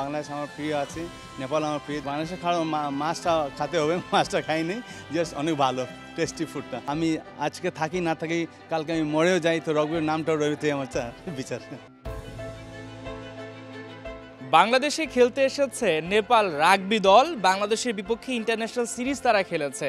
বাংলাদেশ আমার প্রিয় আছে, নেপাল আমার প্রিয়। বাংলাদেশে খাওয়া মাছটা খেতে হবে, মাছটা খাইনি, জাস্ট অনেক ভালো টেস্টি ফুডটা। আমি আজকে থাকি না থাকি, কালকে আমি মরেও যাই, তো রগবির নামটাও রয়েছে আমার বিচার। বাংলাদেশে খেলতে এসেছে নেপাল রাগবি দল। বাংলাদেশের বিপক্ষে ইন্টারন্যাশনাল সিরিজ তারা খেলেছে।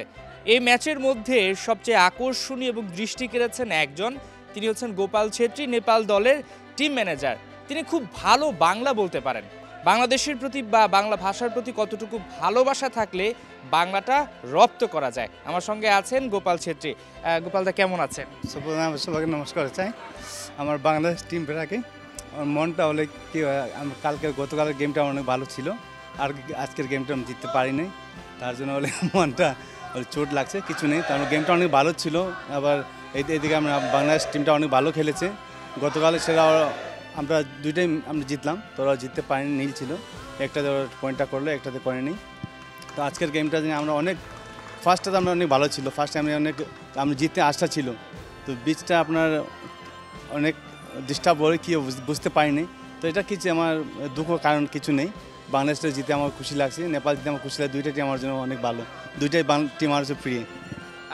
এই ম্যাচের মধ্যে সবচেয়ে আকর্ষণীয় এবং দৃষ্টি কেড়েছেন একজন, তিনি হচ্ছেন গোপাল ছেত্রী, নেপাল দলের টিম ম্যানেজার। তিনি খুব ভালো বাংলা বলতে পারেন। বাংলাদেশের প্রতি বা বাংলা ভাষার প্রতি কতটুকু ভালোবাসা থাকলে বাংলাটা রপ্ত করা যায়। আমার সঙ্গে আছেন গোপাল ছেত্রী। গোপালদা কেমন আছেন? সবাইকে নমস্কার চাই। আমার বাংলাদেশ টিম রাখে আমার মনটা হলে কি গতকালের গেমটা অনেক ভালো ছিল, আর আজকের গেমটা আমি জিততে পারিনি, তার জন্য হলে মনটা চোট লাগছে, কিছু নেই। তার গেমটা অনেক ভালো ছিল, আবার এইদিকে আমরা বাংলাদেশ টিমটা অনেক ভালো খেলেছে। গতকালে সেটা আমরা দুইটাই আমরা জিতলাম, তো ওরা জিততে পারিনি, নীল ছিল, একটাতে ওরা পয়েন্টটা করলো, একটাতে করেনি। তো আজকের গেমটা আমরা অনেক ফার্স্টটাতে আমরা অনেক ভালো ছিল, ফার্স্টে আমরা জিততে আশা ছিল, তো বিচটা আপনার অনেক ডিস্টার্ব হলে কি বুঝতে পারিনি। তো এটা কিছু আমার দুঃখ কারণ কিছু নেই। বাংলাদেশটা জিতে আমার খুশি লাগছে, নেপাল জিতে আমার খুশি লাগছে, দুইটাই টিম আমার জন্য অনেক ভালো, দুইটাই টিম আমার কাছে প্রিয়।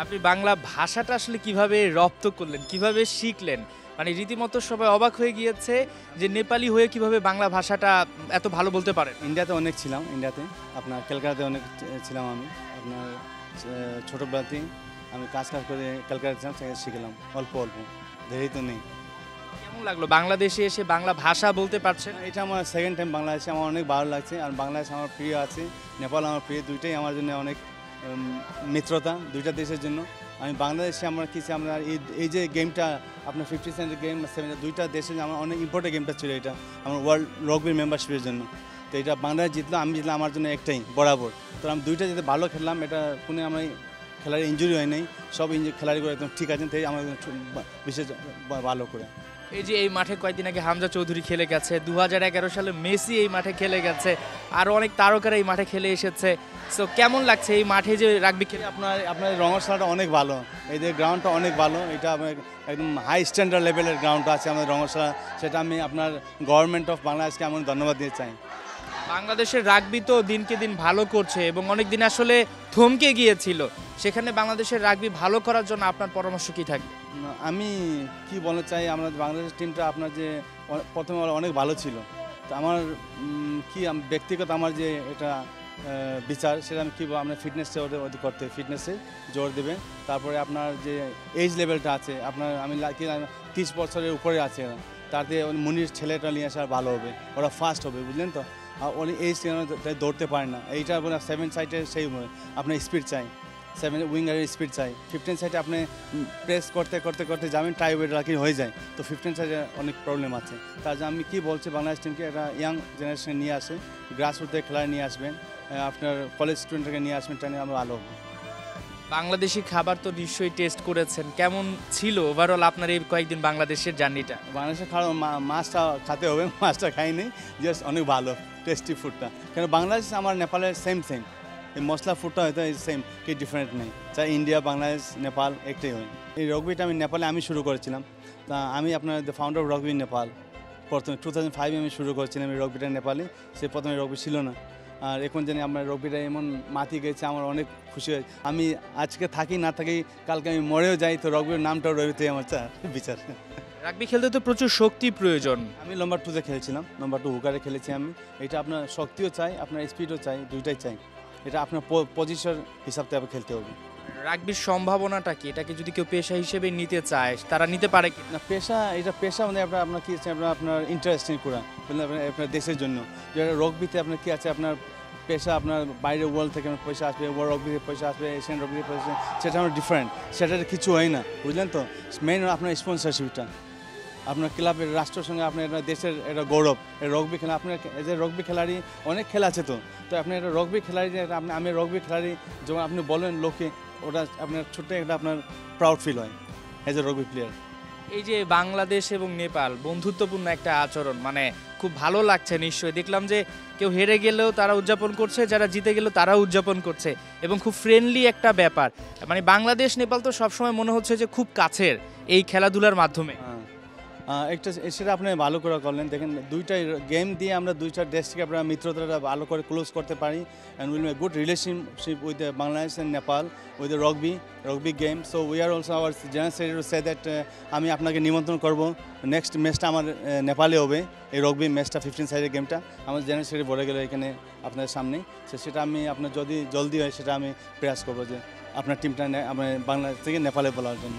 আপনি বাংলা ভাষাটা আসলে কিভাবে রপ্ত করলেন, কিভাবে শিখলেন? মানে রীতিমতো সবাই অবাক হয়ে গিয়েছে যে নেপালি হয়ে কিভাবে বাংলা ভাষাটা এত ভালো বলতে পারেন। ইন্ডিয়াতে অনেক ছিলাম, ইন্ডিয়াতে আপনার ক্যালকাটাতে অনেক ছিলাম আমি, আপনার ছোটোবেলাতেই আমি কাজ করে ক্যালকাটাতে ছিলাম, সেখানে শিখলাম অল্প অল্প, দেরি তো নেই। কেমন লাগলো বাংলাদেশে এসে বাংলা ভাষা বলতে পারছেন? এটা আমার সেকেন্ড টাইম বাংলাদেশে, আমার অনেক ভালো লাগছে। আর বাংলাদেশ আমার প্রিয় আছে, নেপাল আমার প্রিয়, দুইটাই আমার জন্য অনেক মিত্রতা, দুইটা দেশের জন্য। আমি বাংলাদেশে আমরা এই যে গেমটা আপনার 50 সেন্টের গেম, দুইটা দেশের জন্য আমার অনেক ইম্পর্টেন্ট গেমটা ছিল, এটা আমার ওয়ার্ল্ড রগবির মেম্বারশিপের জন্য। তো এটা বাংলাদেশ জিতলো, আমি জিতলাম, আমার জন্য একটাই বরাবর। তো আমি দুইটা যেতে ভালো খেললাম, এটা কোনো আমার খেলার ইঞ্জুরি হয় নাই, সব খেলাড়িগুলো একদম ঠিক আছেন, তাই আমার বিশেষ ভালো করে। এই যে এই মাঠে কয়েকদিন আগে হামজা চৌধুরী খেলে গেছে, 2011 সালে মেসি এই মাঠে খেলে গেছে, আরও অনেক তারকারা এই মাঠে খেলে এসেছে। সো কেমন লাগছে এই মাঠে যে রাগবি খেলে? আপনার রঙরসালাটা অনেক ভালো, এই যে গ্রাউন্ডটা অনেক ভালো, এটা একদম হাই স্ট্যান্ডার্ড লেভেলের গ্রাউন্ডটা আছে আমাদের রঙরসালা, সেটা আমি আপনার গভর্নমেন্ট অফ বাংলাদেশকে আমি ধন্যবাদ দিতে চাই। বাংলাদেশের রাগবি তো দিনকে দিন ভালো করছে এবং অনেক দিন আসলে থমকে গিয়েছিল, সেখানে বাংলাদেশের রাগবি ভালো করার জন্য আপনার পরামর্শ কী থাকবে? আমি কি বলতে চাই, আমাদের বাংলাদেশ টিমটা আপনার যে প্রথমে অনেক ভালো ছিল, তো আমার ব্যক্তিগত আমার যে এটা বিচার, সেটা আমি কী বলবো, আপনার ফিটনেসটা ওদের করতে, ফিটনেসে জোর দেবে। তারপরে আপনার যে এজ লেভেলটা আছে, আপনার 30 বছরের উপরে আছে, তাতে মুনির ছেলেটা নিয়ে আসা ভালো হবে, ওরা ফাস্ট হবে, বুঝলেন তো। উনি এই দৌড়তে পারে না, এইটা 7 সাইডে সেই আপনার স্পিড চাই, 7 উইঙ্গারের স্পিড চাই। 15 সাইডে আপনি প্রেস করতে করতে করতে যাবেন, টাই ওয়েট রাখি হয়ে যায়, তো 15 সাইডে অনেক প্রবলেম আছে। তার জন্য আমি কী বলছি, বাংলাদেশ টিমকে একটা ইয়াং জেনারেশন নিয়ে আসে, গ্রাসরুট থেকে খেলায় নিয়ে আসবেন, আপনার কলেজ স্টুডেন্টকে নিয়ে আসবেন, ট্রেনে আমরা ভালো হবো। বাংলাদেশি খাবার তো নিশ্চয়ই টেস্ট করেছেন, কেমন ছিল ওভারঅল আপনার এই কয়েকদিন বাংলাদেশের জার্নিটা? বাংলাদেশের খাওয়া মাছটা খেতে হবে, মাছটা খাইনি, জাস্ট অনেক ভালো টেস্টি ফুডটা। কেন বাংলাদেশ আমার নেপালের সেম এই মশলা ফুডটা হয়তো সেম, কি ডিফারেন্ট নেই, চাই ইন্ডিয়া বাংলাদেশ নেপাল একটাই হয়। এই রগবিটা নেপালে আমি শুরু করেছিলাম, তা আমি আপনার দ্য ফাউন্ডার অফ রগবি নেপাল, প্রথমে 2005 আমি শুরু করেছিলাম এই রগবিটা নেপালে, সে প্রথমে রগবি ছিল না। আর এখন জানি আমার রগবিটা এমন মাতি গেছে, আমার অনেক খুশি হয়েছে। আমি আজকে থাকি না থাকি, কালকে আমি মরেও যাই, তো রগবির নামটাও রয়েছে আমার বিচার। রাগবি খেলতে তো প্রচুর শক্তি প্রয়োজন। আমি নম্বর 2-তে খেলেছিলাম, নম্বর 2 হুকারে খেলেছি আমি। এটা আপনার শক্তিও চাই, আপনার স্পিডও চাই, দুইটাই চাই। এটা আপনার পজিশন হিসাব থেকে খেলতে হবে। রাগবির সম্ভাবনাটা কি? এটাকে যদি কেউ পেশা হিসেবে নিতে চায়, তারা নিতে পারে কি না? এটা পেশা মানে আপনার কি আছে, আপনার ইন্টারেস্টিং করা, আপনার দেশের জন্য। যেটা রগবিতে আপনার কি আছে, আপনার পেশা, আপনার বাইরের ওয়ার্ল্ড থেকে পয়সা আসবে, ওয়ার্ল্ড রগবিতে পয়সা আসবে, এশিয়ান রগবিতে পয়সা, সেটা আমার ডিফারেন্ট, সেটার কিছু হয় না, বুঝলেন তো। মেইন আপনার স্পন্সরশিপটা, আপনার ক্লাবের রাষ্ট্রের সঙ্গে আপনার দেশের এটা গৌরব, রগবি খেলা। আপনার যে রগবি খেলাড়ি অনেক খেলা আছে, তো আপনি একটা রগবি খেলাড়ি, যে আমি রগবি খেলাড়ি যখন আপনি বলেন লোকে, ওটা আপনার ছোট্ট একটা আপনার প্রাউড ফিল হয় অ্যাজ এ রগবি প্লেয়ার। এই যে বাংলাদেশ এবং নেপাল বন্ধুত্বপূর্ণ একটা আচরণ, মানে খুব ভালো লাগছে নিশ্চয়ই। দেখলাম যে কেউ হেরে গেলেও তারা উদযাপন করছে, যারা জিতে গেলেও তারাও উদযাপন করছে, এবং খুব ফ্রেন্ডলি একটা ব্যাপার। মানে বাংলাদেশ নেপাল তো সবসময় মনে হচ্ছে যে খুব কাছের এই খেলাধুলার মাধ্যমে। একটা সেটা আপনি ভালো করে করলেন। দেখেন দুইটা গেম দিয়ে আমরা দুইটা দেশ থেকে আমরা মিত্রতাটা ভালো করে ক্লোজ করতে পারি and will make good relationship with Bangladesh and Nepal with rugby game. So we are also our general secretary say that আমি আপনাকে নিমন্ত্রণ করব। নেক্সট ম্যাচটা আমার নেপালে হবে, এই রগবি ম্যাচটা 15 সাইডের গেমটা আমার জেনারেল সেক্রেটারি বলে গেল এখানে আপনার সামনে। সেটা আমি আপনার যদি জলদি হয় সেটা আমি প্রয়াস করবো যে আপনার টিমটা আমার বাংলাদেশ থেকে নেপালে বলার জন্য।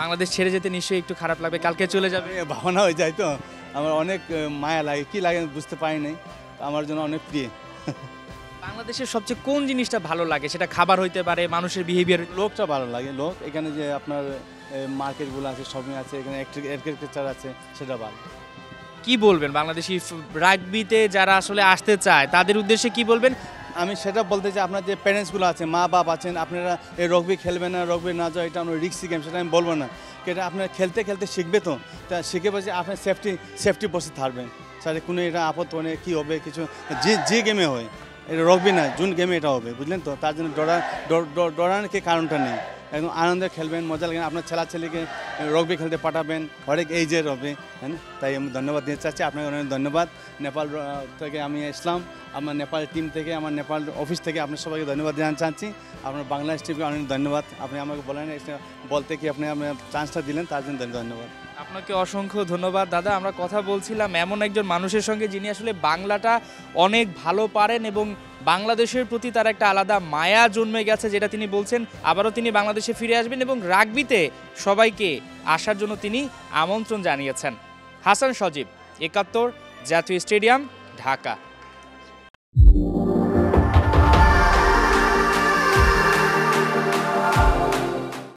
বাংলাদেশ ছেড়ে যেতে নিশ্চয়ই একটু খারাপ লাগবে, কালকে চলে যাবে। ভাবনা হয়ে যায় তো, আমার অনেক মায়া লাগে, কী লাগে বুঝতে পারি নাই, আমার জন্য অনেক প্রিয়। বাংলাদেশের সবচেয়ে কোন জিনিসটা ভালো লাগে? সেটা খাবার হইতে পারে, মানুষের বিহেভিয়ার। লোকটা ভালো লাগে, লোক এখানে যে আপনার মার্কেটগুলো আছে, শপিং আছে, এখানে আর্কিটেকচার আছে, সেটা ভালো। কি বলবেন বাংলাদেশি রাগবিতে যারা আসলে আসতে চায় তাদের উদ্দেশ্যে কি বলবেন? আমি সেটা বলতে চাই, আপনার যে প্যারেন্টসগুলো আছে, মা বাপ আছেন, আপনারা এই রগবি খেলবেন না, রগবি না যাও, এটা আমরা রিক্সি গেম, সেটা আমি বলবো না। এটা আপনার খেলতে খেলতে শিখবে, তো তা শিখে বসে আপনার সেফটি বসে থাকবেন। স্যার কোনো এটা আপদ মানে কী হবে কিছু, যে গেমে হয়, এটা রগবি না, জুন গেমে এটা হবে, বুঝলেন তো? তার জন্য ডরানোর কি কারণটা নেই, একদম আনন্দে খেলবেন, মজা লাগবেন, আপনার ছেলেকে রগবি খেলতে পাঠাবেন, হরেক এইজের হবে, হ্যাঁ। তাই আমি ধন্যবাদ দিতে চাচ্ছি আপনাকে, অনেক ধন্যবাদ। নেপাল থেকে আমি ইসলাম, আমার নেপাল টিম থেকে, আমার নেপাল অফিস থেকে আপনার সবাইকে ধন্যবাদ জানাতে চাচ্ছি। আপনার বাংলাদেশ টিমকে অনেক ধন্যবাদ, আপনি আমাকে বলেন বলতে কি আপনি আমার চান্সটা দিলেন, তার জন্য ধন্যবাদ। আপনাকে অসংখ্য ধন্যবাদ দাদা। আমরা কথা বলছিলাম এমন একজন মানুষের সঙ্গে যিনি আসলে বাংলাটা অনেক ভালো পারেন এবং বাংলাদেশের প্রতি তার একটা আলাদা মায়া জন্মে গেছে, যেটা তিনি বলছেন। আবারও তিনি বাংলাদেশে ফিরে আসবেন এবং রাগবিতে সবাইকে আসার জন্য তিনি আমন্ত্রণ জানিয়েছেন। হাসান সজীব, ৭১ জাতীয় স্টেডিয়াম, ঢাকা।